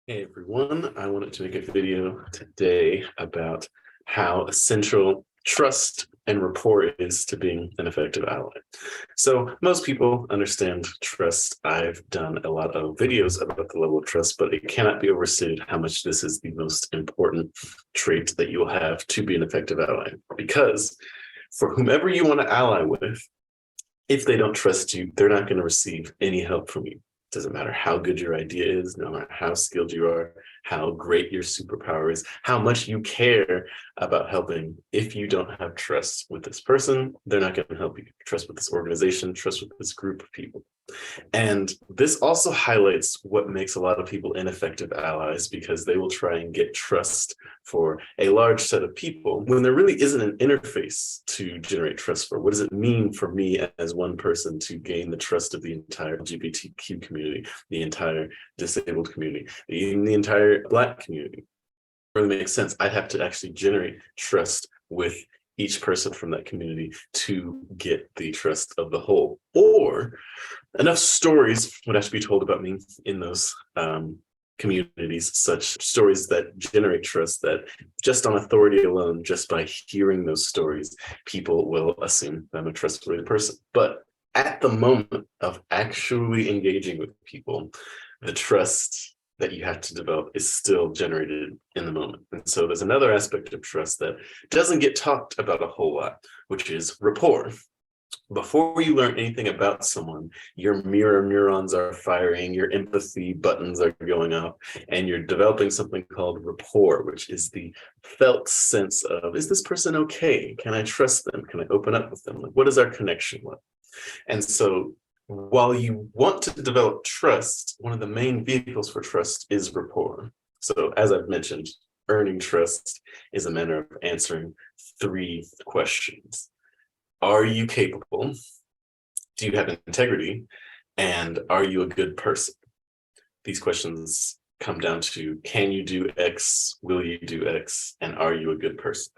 Hey everyone, I wanted to make a video today about how essential trust and rapport is to being an effective ally. So most people understand trust. I've done a lot of videos about the level of trust, but it cannot be overstated how much this is the most important trait that you will have to be an effective ally. Because for whomever you want to ally with, if they don't trust you, they're not going to receive any help from you. Doesn't matter how good your idea is, no matter how skilled you are, how great your superpower is, how much you care about helping. If you don't have trust with this person, they're not going to help you. Trust with this organization, trust with this group of people. And this also highlights what makes a lot of people ineffective allies, because they will try and get trust for a large set of people when there really isn't an interface to generate trust for. What does it mean for me as one person to gain the trust of the entire LGBTQ community, the entire disabled community, even the entire Black community? It really makes sense. I'd have to actually generate trust with each person from that community to get the trust of the whole. Or enough stories would have to be told about me in those communities, such stories that generate trust, that just on authority alone, just by hearing those stories, people will assume I'm a trustworthy person. But at the moment of actually engaging with people, the trust that you have to develop is still generated in the moment. And so there's another aspect of trust that doesn't get talked about a whole lot, which is rapport. Before you learn anything about someone, your mirror neurons are firing, your empathy buttons are going up, and you're developing something called rapport, which is the felt sense of, is this person okay? Can I trust them? Can I open up with them? Like, what is our connection like? And so while you want to develop trust, one of the main vehicles for trust is rapport. So as I've mentioned, earning trust is a manner of answering three questions. Are you capable? Do you have integrity? And are you a good person? These questions come down to, can you do X? Will you do X? And are you a good person?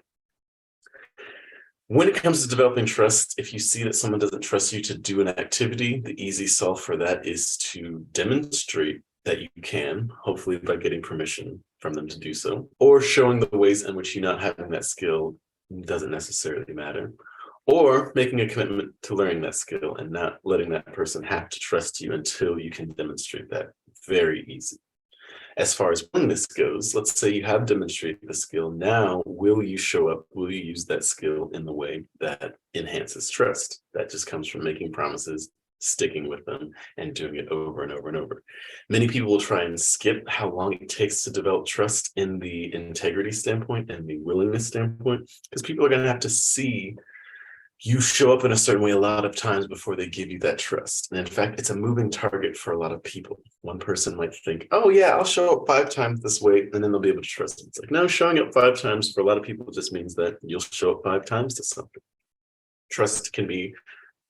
When it comes to developing trust, if you see that someone doesn't trust you to do an activity, the easy solve for that is to demonstrate that you can, hopefully by getting permission from them to do so, or showing the ways in which you not having that skill doesn't necessarily matter, or making a commitment to learning that skill and not letting that person have to trust you until you can demonstrate that. Very easy. As far as willingness goes, let's say you have demonstrated the skill. Now, will you show up? Will you use that skill in the way that enhances trust? That just comes from making promises, sticking with them, and doing it over and over and over. Many people will try and skip how long it takes to develop trust in the integrity standpoint and the willingness standpoint, because people are going to have to see you show up in a certain way a lot of times before they give you that trust. And in fact, it's a moving target for a lot of people. One person might think, oh yeah, I'll show up 5 times this way, and then they'll be able to trust it. It's like, no, showing up 5 times for a lot of people just means that you'll show up 5 times to something. Trust can be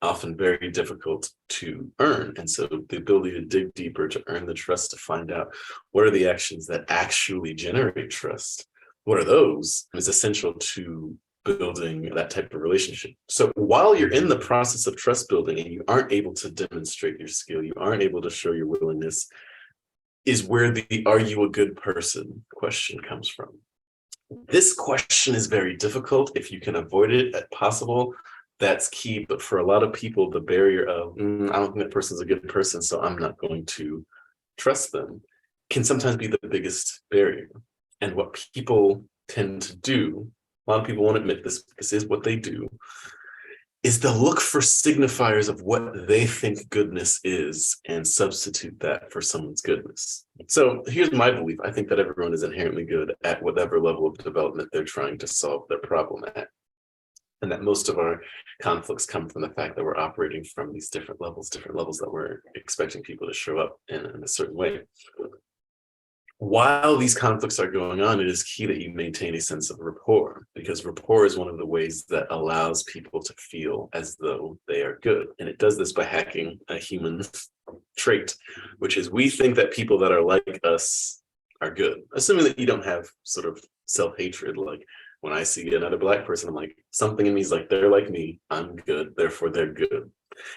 often very difficult to earn. And so the ability to dig deeper, to earn the trust, to find out what are the actions that actually generate trust, what are those, is essential to building that type of relationship. So while you're in the process of trust building and you aren't able to demonstrate your skill, you aren't able to show your willingness, is where the "are you a good person" question comes from. This question is very difficult. If you can avoid it at possible, that's key. But for a lot of people, the barrier of, I don't think that person's a good person, so I'm not going to trust them, can sometimes be the biggest barrier. And what people tend to do, a lot of people won't admit this, this is what they do, is they'll look for signifiers of what they think goodness is and substitute that for someone's goodness. So here's my belief. I think that everyone is inherently good at whatever level of development they're trying to solve their problem at. And that most of our conflicts come from the fact that we're operating from these different levels that we're expecting people to show up in a certain way. While these conflicts are going on, it is key that you maintain a sense of rapport, because rapport is one of the ways that allows people to feel as though they are good. And it does this by hacking a human trait, which is we think that people that are like us are good, assuming that you don't have sort of self-hatred, like When I see another Black person, I'm like, something in me is like, they're like me, I'm good, therefore they're good.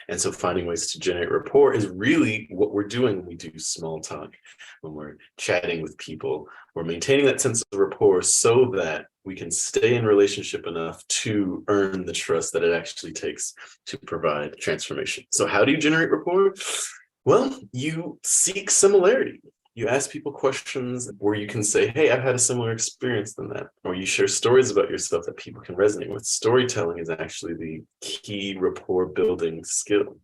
And so finding ways to generate rapport is really what we're doing when we do small talk, when we're chatting with people. We're maintaining that sense of rapport so that we can stay in relationship enough to earn the trust that it actually takes to provide transformation. So how do you generate rapport? Well, you seek similarity. You ask people questions where you can say, hey, I've had a similar experience than that. Or you share stories about yourself that people can resonate with. Storytelling is actually the key rapport building skill.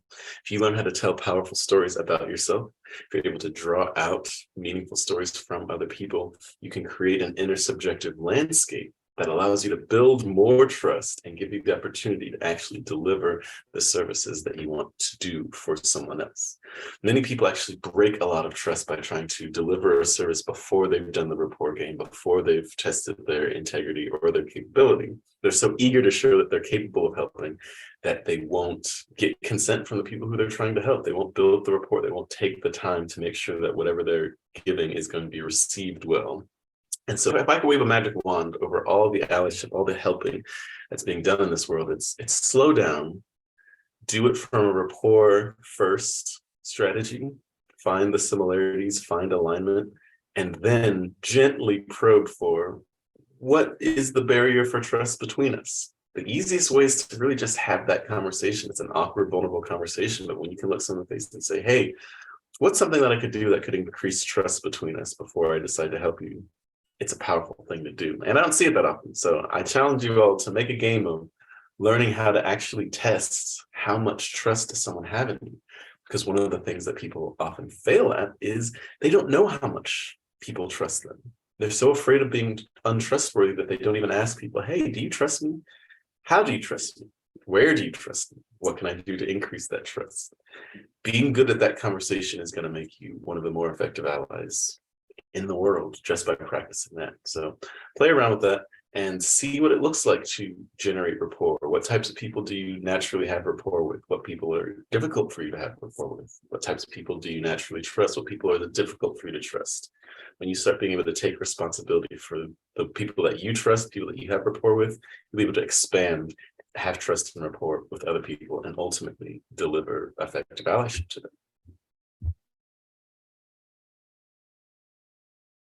If you learn how to tell powerful stories about yourself, if you're able to draw out meaningful stories from other people, you can create an intersubjective landscape that allows you to build more trust and give you the opportunity to actually deliver the services that you want to do for someone else. Many people actually break a lot of trust by trying to deliver a service before they've done the rapport game, before they've tested their integrity or their capability. They're so eager to show that they're capable of helping that they won't get consent from the people who they're trying to help. They won't build the rapport. They won't take the time to make sure that whatever they're giving is going to be received well. And so if I could wave a magic wand over all the allyship, all the helping that's being done in this world, it's slow down, do it from a rapport first strategy, find the similarities, find alignment, and then gently probe for what is the barrier for trust between us. The easiest way is to really just have that conversation. It's an awkward, vulnerable conversation, but when you can look someone in the face and say, hey, what's something that I could do that could increase trust between us before I decide to help you? It's a powerful thing to do. And I don't see it that often. So I challenge you all to make a game of learning how to actually test how much trust does someone have in you. Because one of the things that people often fail at is they don't know how much people trust them. They're so afraid of being untrustworthy that they don't even ask people, hey, do you trust me? How do you trust me? Where do you trust me? What can I do to increase that trust? Being good at that conversation is going to make you one of the more effective allies in the world just by practicing that. So play around with that and see what it looks like to generate rapport. What types of people do you naturally have rapport with? What people are difficult for you to have rapport with? What types of people do you naturally trust? What people are difficult for you to trust? When you start being able to take responsibility for the people that you trust, people that you have rapport with, you'll be able to expand, have trust and rapport with other people, and ultimately deliver effective allyship to them.